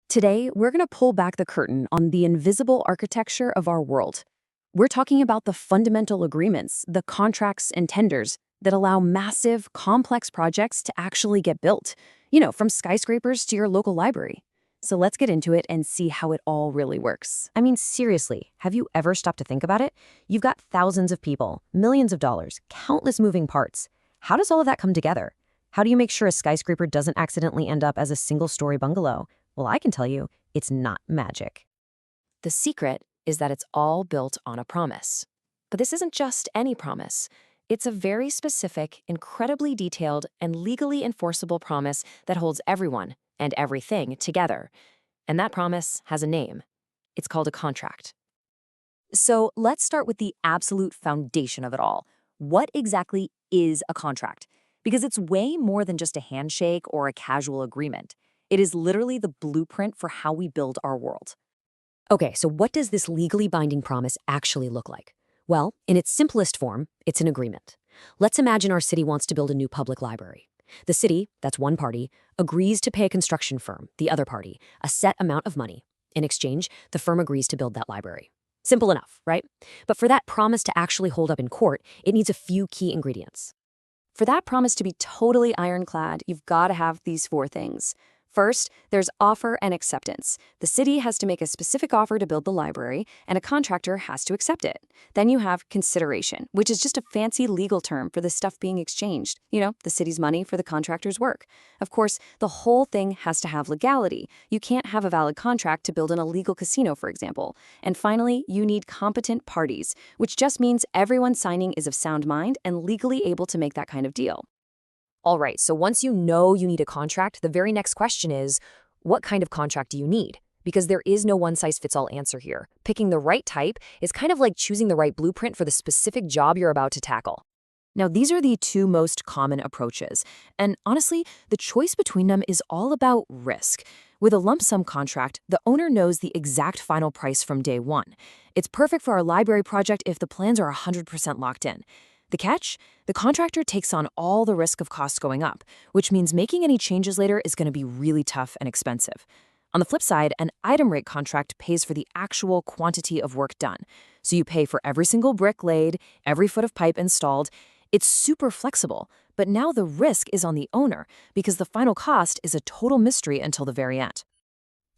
Today, we're going to pull back the curtain on the invisible architecture of our world. We're talking about the fundamental agreements, the contracts and tenders that allow massive, complex projects to actually get built. From skyscrapers to your local library. So let's get into it and see how it all really works. I mean, seriously, have you ever stopped to think about it? You've got thousands of people, millions of dollars, countless moving parts. How does all of that come together? How do you make sure a skyscraper doesn't accidentally end up as a single-story bungalow? Well, I can tell you, it's not magic. The secret is that it's all built on a promise. But this isn't just any promise. It's a very specific, incredibly detailed, and legally enforceable promise that holds everyone and everything together. And that promise has a name. It's called a contract. So let's start with the absolute foundation of it all. What exactly is a contract? Because it's way more than just a handshake or a casual agreement. It is literally the blueprint for how we build our world. Okay, so what does this legally binding promise actually look like? Well, in its simplest form, it's an agreement. Let's imagine our city wants to build a new public library. The city, that's one party, agrees to pay a construction firm, the other party, a set amount of money. In exchange, the firm agrees to build that library. Simple enough, right? But for that promise to actually hold up in court, it needs a few key ingredients. For that promise to be totally ironclad, you've got to have these four things. First, there's offer and acceptance. The city has to make a specific offer to build the library, and a contractor has to accept it. Then you have consideration, which is just a fancy legal term for the stuff being exchanged. The city's money for the contractor's work. Of course, the whole thing has to have legality. You can't have a valid contract to build an illegal casino, for example. And finally, you need competent parties, which just means everyone signing is of sound mind and legally able to make that kind of deal. All right, so once you know you need a contract, the very next question is, what kind of contract do you need? Because there is no one-size-fits-all answer here. Picking the right type is kind of like choosing the right blueprint for the specific job you're about to tackle. Now, these are the two most common approaches. And honestly, the choice between them is all about risk. With a lump sum contract, the owner knows the exact final price from day one. It's perfect for our library project if the plans are 100% locked in. The catch? The contractor takes on all the risk of costs going up, which means making any changes later is going to be really tough and expensive. On the flip side, an item rate contract pays for the actual quantity of work done. So you pay for every single brick laid, every foot of pipe installed. It's super flexible, but now the risk is on the owner because the final cost is a total mystery until the very end.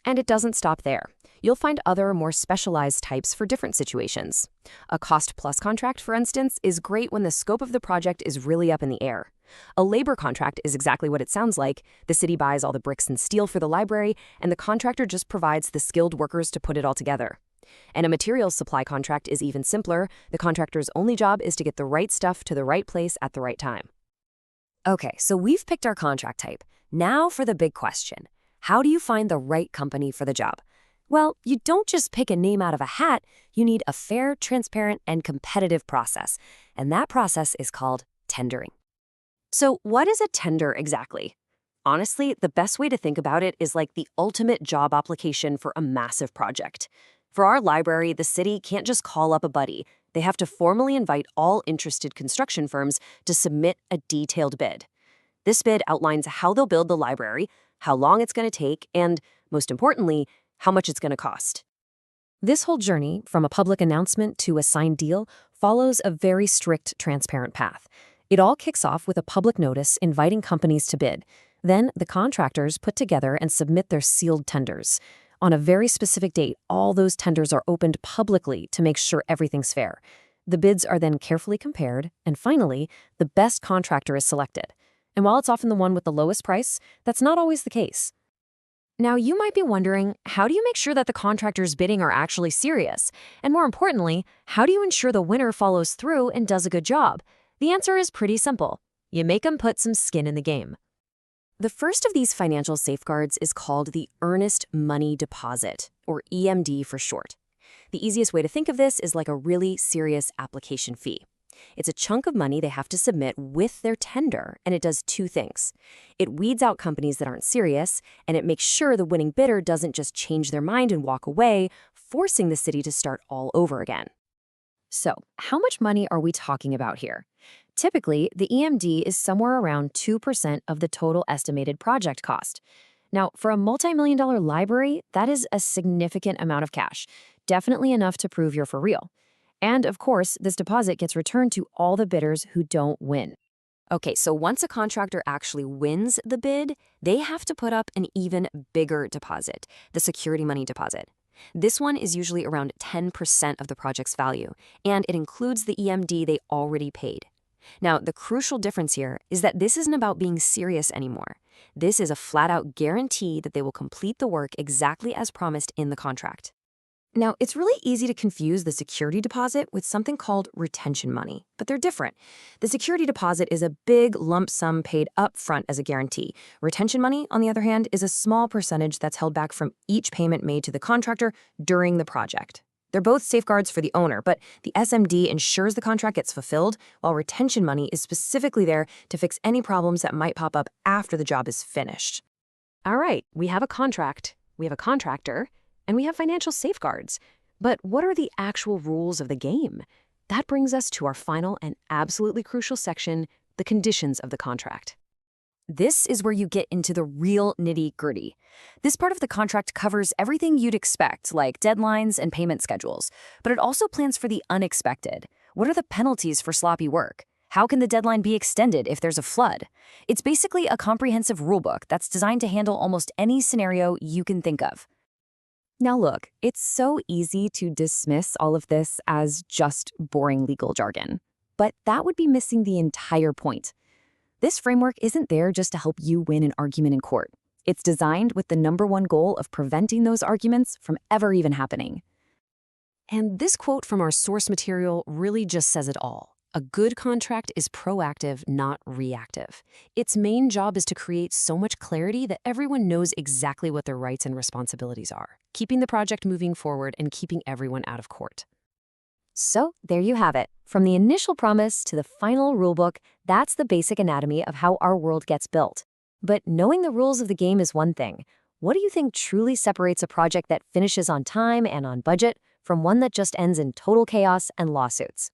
And it doesn't stop there. You'll find other, more specialized types for different situations. A cost-plus contract, for instance, is great when the scope of the project is really up in the air. A labor contract is exactly what it sounds like. The city buys all the bricks and steel for the library, and the contractor just provides the skilled workers to put it all together. And a materials supply contract is even simpler. The contractor's only job is to get the right stuff to the right place at the right time. Okay, so we've picked our contract type. Now for the big question. How do you find the right company for the job? Well, you don't just pick a name out of a hat. You need a fair, transparent, and competitive process. And that process is called tendering. So what is a tender exactly? Honestly, the best way to think about it is like the ultimate job application for a massive project. For our library, the city can't just call up a buddy. They have to formally invite all interested construction firms to submit a detailed bid. This bid outlines how they'll build the library, how long it's going to take, and, most importantly, how much it's going to cost. This whole journey, from a public announcement to a signed deal, follows a very strict, transparent path. It all kicks off with a public notice inviting companies to bid. Then, the contractors put together and submit their sealed tenders. On a very specific date, all those tenders are opened publicly to make sure everything's fair. The bids are then carefully compared, and finally, the best contractor is selected. And while it's often the one with the lowest price, that's not always the case. Now, you might be wondering, how do you make sure that the contractors bidding are actually serious? And more importantly, how do you ensure the winner follows through and does a good job? The answer is pretty simple. You make them put some skin in the game. The first of these financial safeguards is called the Earnest Money Deposit, or EMD for short. The easiest way to think of this is like a really serious application fee. It's a chunk of money they have to submit with their tender, and it does two things. It weeds out companies that aren't serious, and it makes sure the winning bidder doesn't just change their mind and walk away, forcing the city to start all over again. So, how much money are we talking about here? Typically, the EMD is somewhere around 2% of the total estimated project cost. Now, for a multi-million-dollar library, that is a significant amount of cash, definitely enough to prove you're for real. And of course, this deposit gets returned to all the bidders who don't win. Okay, so once a contractor actually wins the bid, they have to put up an even bigger deposit, the security money deposit. This one is usually around 10% of the project's value, and it includes the EMD they already paid. Now, the crucial difference here is that this isn't about being serious anymore. This is a flat-out guarantee that they will complete the work exactly as promised in the contract. Now, it's really easy to confuse the security deposit with something called retention money, but they're different. The security deposit is a big lump sum paid up front as a guarantee. Retention money, on the other hand, is a small percentage that's held back from each payment made to the contractor during the project. They're both safeguards for the owner, but the SMD ensures the contract gets fulfilled, while retention money is specifically there to fix any problems that might pop up after the job is finished. All right, we have a contract, we have a contractor, and we have financial safeguards. But what are the actual rules of the game? That brings us to our final and absolutely crucial section, the conditions of the contract. This is where you get into the real nitty-gritty. This part of the contract covers everything you'd expect, like deadlines and payment schedules, but it also plans for the unexpected. What are the penalties for sloppy work? How can the deadline be extended if there's a flood? It's basically a comprehensive rulebook that's designed to handle almost any scenario you can think of. Now look, it's so easy to dismiss all of this as just boring legal jargon, but that would be missing the entire point. This framework isn't there just to help you win an argument in court. It's designed with the #1 goal of preventing those arguments from ever even happening. And this quote from our source material really just says it all. A good contract is proactive, not reactive. Its main job is to create so much clarity that everyone knows exactly what their rights and responsibilities are, keeping the project moving forward and keeping everyone out of court. So there you have it. From the initial promise to the final rulebook, that's the basic anatomy of how our world gets built. But knowing the rules of the game is one thing. What do you think truly separates a project that finishes on time and on budget from one that just ends in total chaos and lawsuits?